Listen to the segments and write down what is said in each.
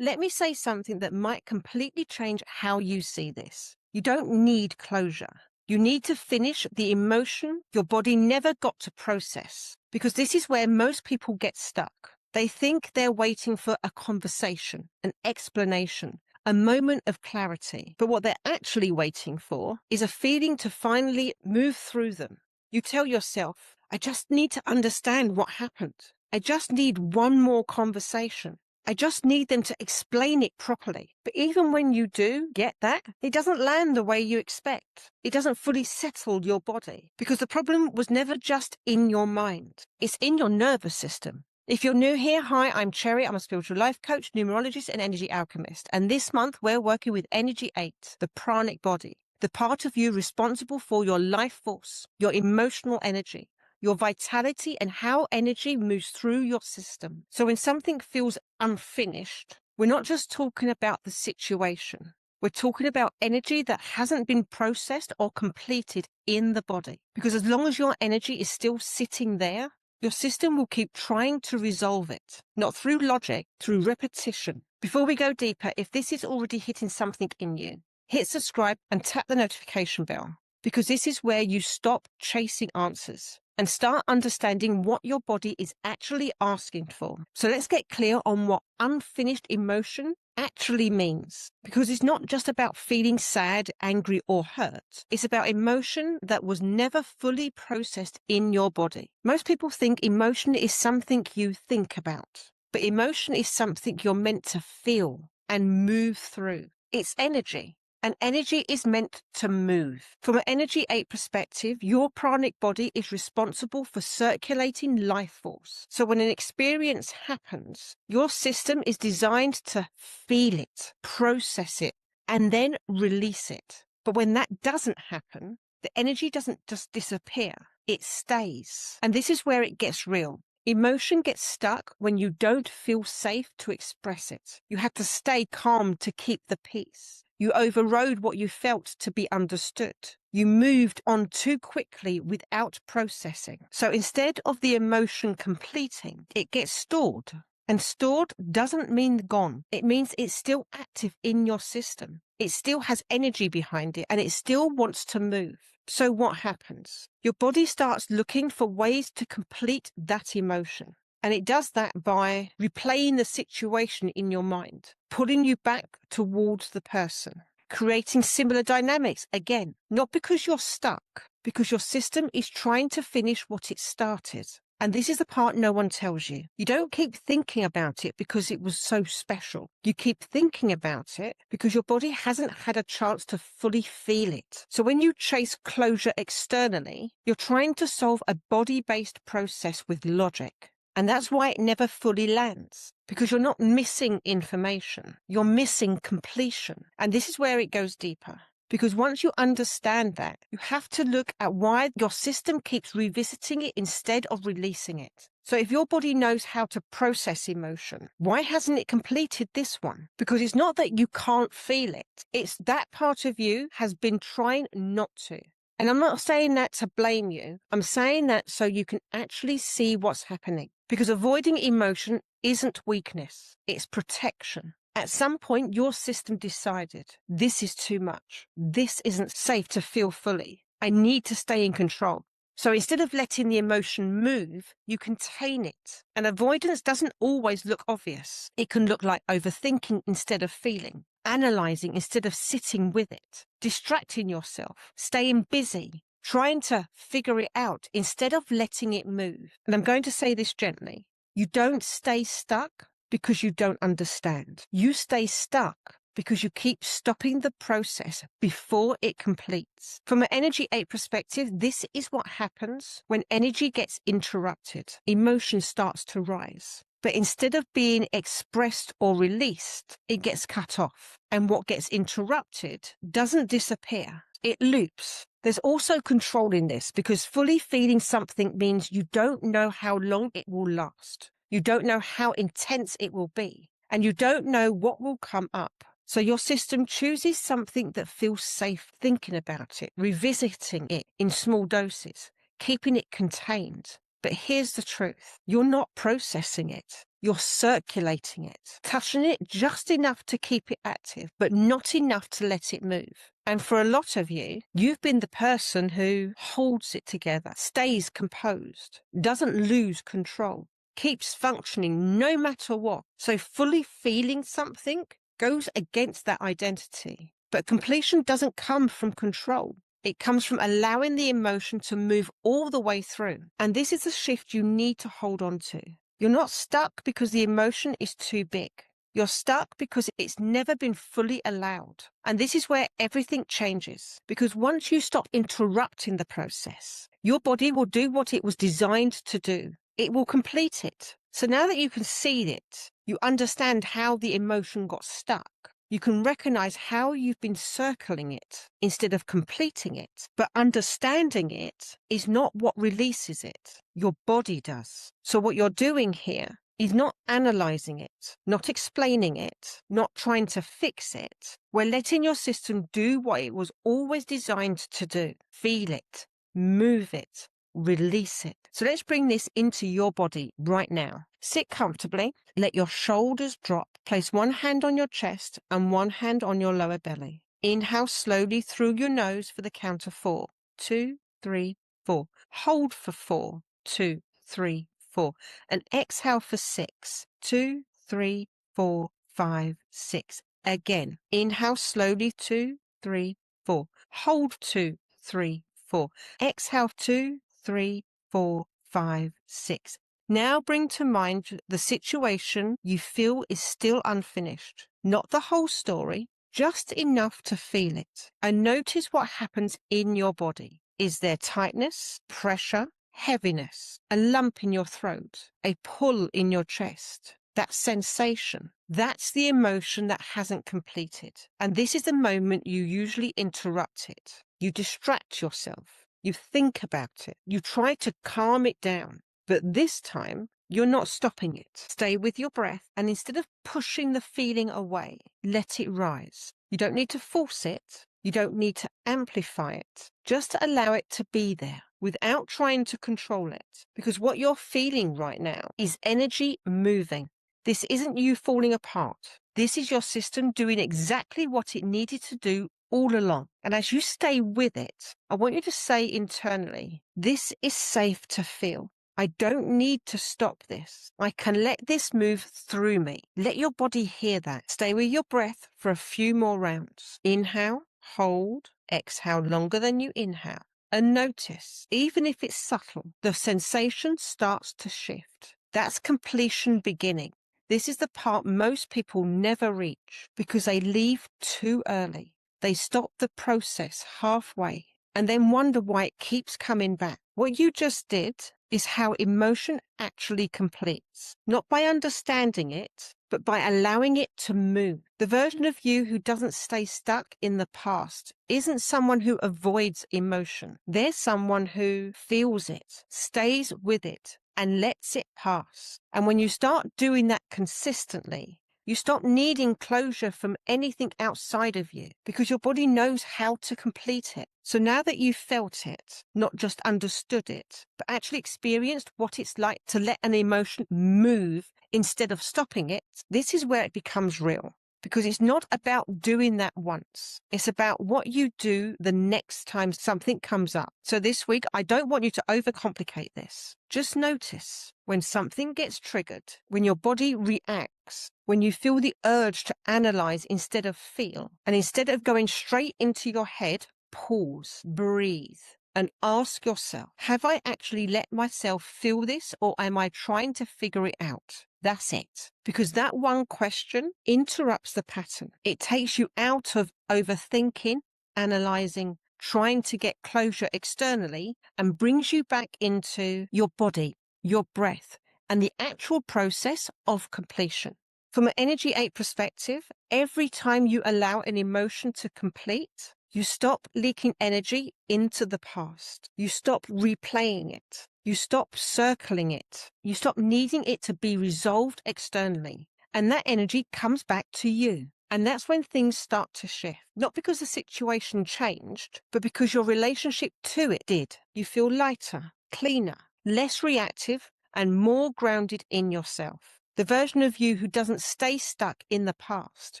Let me say something that might completely change how you see this. You don't need closure. You need to finish the emotion your body never got to process, because this is where most people get stuck. They think they're waiting for a conversation, an explanation, a moment of clarity. But what they're actually waiting for is a feeling to finally move through them. You tell yourself, I just need to understand what happened. I just need one more conversation. I just need them to explain it properly. But even when you do get that, it doesn't land the way you expect. It doesn't fully settle your body, because the problem was never just in your mind. It's in your nervous system. If you're new here, hi, I'm Cherry. I'm a spiritual life coach, numerologist, and energy alchemist. And this month, we're working with Energy 8, the Pranic Body, the part of you responsible for your life force, your emotional energy, your vitality, and how energy moves through your system. So when something feels unfinished, we're not just talking about the situation. We're talking about energy that hasn't been processed or completed in the body. Because as long as your energy is still sitting there, your system will keep trying to resolve it, not through logic, through repetition. Before we go deeper, if this is already hitting something in you, hit subscribe and tap the notification bell, because this is where you stop chasing answers and start understanding what your body is actually asking for. So let's get clear on what unfinished emotion actually means, because it's not just about feeling sad, angry, or hurt. It's about emotion that was never fully processed in your body. Most people think emotion is something you think about, but emotion is something you're meant to feel and move through. It's energy. And energy is meant to move. From an Energy 8 perspective, your pranic body is responsible for circulating life force. So when an experience happens, your system is designed to feel it, process it, and then release it. But when that doesn't happen, the energy doesn't just disappear, it stays. And this is where it gets real. Emotion gets stuck when you don't feel safe to express it. You had to stay calm to keep the peace. You overrode what you felt to be understood. You moved on too quickly without processing. So instead of the emotion completing, it gets stored. And stored doesn't mean gone. It means it's still active in your system. It still has energy behind it, and it still wants to move. So what happens? Your body starts looking for ways to complete that emotion. And it does that by replaying the situation in your mind, pulling you back towards the person, creating similar dynamics again, not because you're stuck, because your system is trying to finish what it started. And this is the part no one tells you. You don't keep thinking about it because it was so special. You keep thinking about it because your body hasn't had a chance to fully feel it. So when you chase closure externally, you're trying to solve a body-based process with logic. And that's why it never fully lands, because you're not missing information. You're missing completion. And this is where it goes deeper. Because once you understand that, you have to look at why your system keeps revisiting it instead of releasing it. So if your body knows how to process emotion, why hasn't it completed this one? Because it's not that you can't feel it. It's that part of you has been trying not to. And I'm not saying that to blame you. I'm saying that so you can actually see what's happening. Because avoiding emotion isn't weakness, it's protection. At some point, your system decided, this is too much. This isn't safe to feel fully. I need to stay in control. So instead of letting the emotion move, you contain it. And avoidance doesn't always look obvious. It can look like overthinking instead of feeling, analyzing instead of sitting with it, distracting yourself, staying busy, trying to figure it out instead of letting it move. And I'm going to say this gently. You don't stay stuck because you don't understand. You stay stuck because you keep stopping the process before it completes. From an Energy 8 perspective, this is what happens when energy gets interrupted. Emotion starts to rise. But instead of being expressed or released, it gets cut off. And what gets interrupted doesn't disappear. It loops. There's also control in this, because fully feeling something means you don't know how long it will last. You don't know how intense it will be, and you don't know what will come up. So your system chooses something that feels safe thinking about it, revisiting it in small doses, keeping it contained. But here's the truth. You're not processing it. You're circulating it, touching it just enough to keep it active, but not enough to let it move. And for a lot of you, you've been the person who holds it together, stays composed, doesn't lose control, keeps functioning no matter what. So fully feeling something goes against that identity. But completion doesn't come from control. It comes from allowing the emotion to move all the way through. And this is a shift you need to hold on to. You're not stuck because the emotion is too big. You're stuck because it's never been fully allowed. And this is where everything changes. Because once you stop interrupting the process, your body will do what it was designed to do. It will complete it. So now that you can see it, you understand how the emotion got stuck. You can recognize how you've been circling it instead of completing it. But understanding it is not what releases it. Your body does. So what you're doing here is not analyzing it, not explaining it, not trying to fix it. We're letting your system do what it was always designed to do. Feel it, move it, release it. So let's bring this into your body right now. Sit comfortably, let your shoulders drop, place one hand on your chest and one hand on your lower belly. Inhale slowly through your nose for the count of 4. 2, 3, 4. Hold for 4. 2, 3, 4. And exhale for 6. 2, 3, 4, 5, 6. Again. Inhale slowly. 2, 3, 4. Hold 2, 3, 4. Exhale 2, 3, 4, 5, 6. Now bring to mind the situation you feel is still unfinished. Not the whole story, just enough to feel it. And notice what happens in your body. Is there tightness, pressure, heaviness, a lump in your throat, a pull in your chest? That sensation, that's the emotion that hasn't completed. And this is the moment you usually interrupt it. You distract yourself. You think about it. You try to calm it down. But this time, you're not stopping it. Stay with your breath, and instead of pushing the feeling away, let it rise. You don't need to force it. You don't need to amplify it. Just allow it to be there without trying to control it. Because what you're feeling right now is energy moving. This isn't you falling apart. This is your system doing exactly what it needed to do all along. And as you stay with it, I want you to say internally, this is safe to feel. I don't need to stop this. I can let this move through me. Let your body hear that. Stay with your breath for a few more rounds. Inhale, hold, exhale longer than you inhale. And notice, even if it's subtle, the sensation starts to shift. That's completion beginning. This is the part most people never reach because they leave too early. They stop the process halfway and then wonder why it keeps coming back. What you just did is how emotion actually completes, not by understanding it, but by allowing it to move. The version of you who doesn't stay stuck in the past isn't someone who avoids emotion. They're someone who feels it, stays with it, and lets it pass. And when you start doing that consistently, you stop needing closure from anything outside of you because your body knows how to complete it. So now that you've felt it, not just understood it, but actually experienced what it's like to let an emotion move instead of stopping it, this is where it becomes real. Because it's not about doing that once. It's about what you do the next time something comes up. So this week, I don't want you to overcomplicate this. Just notice when something gets triggered, when your body reacts, when you feel the urge to analyze instead of feel, and instead of going straight into your head, pause, breathe, and ask yourself, have I actually let myself feel this, or am I trying to figure it out? That's it. Because that one question interrupts the pattern. It takes you out of overthinking, analyzing, trying to get closure externally, and brings you back into your body, your breath, and the actual process of completion. From an Energy 8 perspective, every time you allow an emotion to complete, you stop leaking energy into the past. You stop replaying it. You stop circling it. You stop needing it to be resolved externally. And that energy comes back to you. And that's when things start to shift. Not because the situation changed, but because your relationship to it did. You feel lighter, cleaner, less reactive, and more grounded in yourself. The version of you who doesn't stay stuck in the past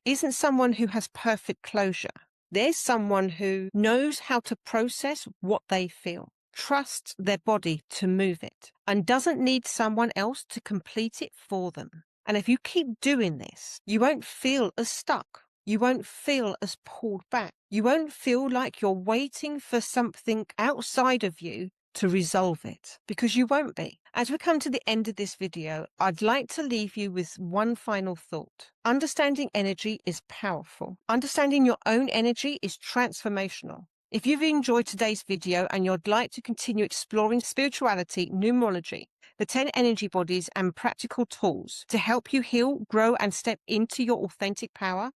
isn't someone who has perfect closure. There's someone who knows how to process what they feel, trusts their body to move it, and doesn't need someone else to complete it for them. And if you keep doing this, you won't feel as stuck. You won't feel as pulled back. You won't feel like you're waiting for something outside of you to resolve it, because you won't be. As we come to the end of this video, I'd like to leave you with one final thought. Understanding energy is powerful. Understanding your own energy is transformational. If you've enjoyed today's video and you'd like to continue exploring spirituality, numerology, the 10 energy bodies and practical tools to help you heal, grow, and step into your authentic power,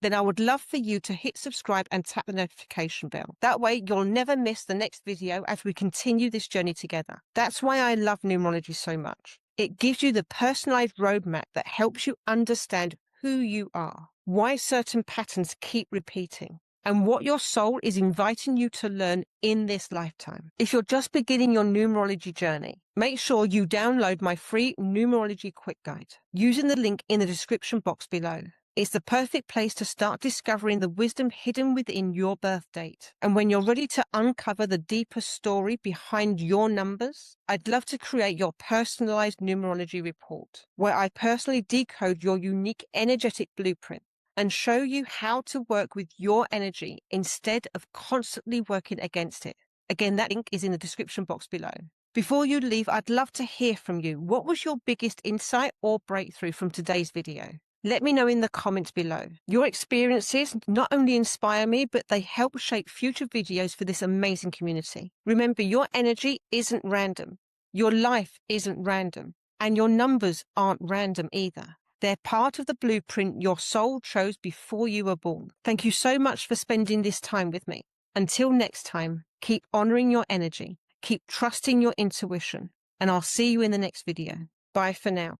then I would love for you to hit subscribe and tap the notification bell. That way you'll never miss the next video as we continue this journey together. That's why I love numerology so much. It gives you the personalized roadmap that helps you understand who you are, why certain patterns keep repeating, and what your soul is inviting you to learn in this lifetime. If you're just beginning your numerology journey, make sure you download my free Numerology Quick Guide using the link in the description box below. It's the perfect place to start discovering the wisdom hidden within your birth date. And when you're ready to uncover the deeper story behind your numbers, I'd love to create your personalized numerology report, where I personally decode your unique energetic blueprint and show you how to work with your energy instead of constantly working against it. Again, that link is in the description box below. Before you leave, I'd love to hear from you. What was your biggest insight or breakthrough from today's video? Let me know in the comments below. Your experiences not only inspire me, but they help shape future videos for this amazing community. Remember, your energy isn't random. Your life isn't random. And your numbers aren't random either. They're part of the blueprint your soul chose before you were born. Thank you so much for spending this time with me. Until next time, keep honoring your energy, keep trusting your intuition, and I'll see you in the next video. Bye for now.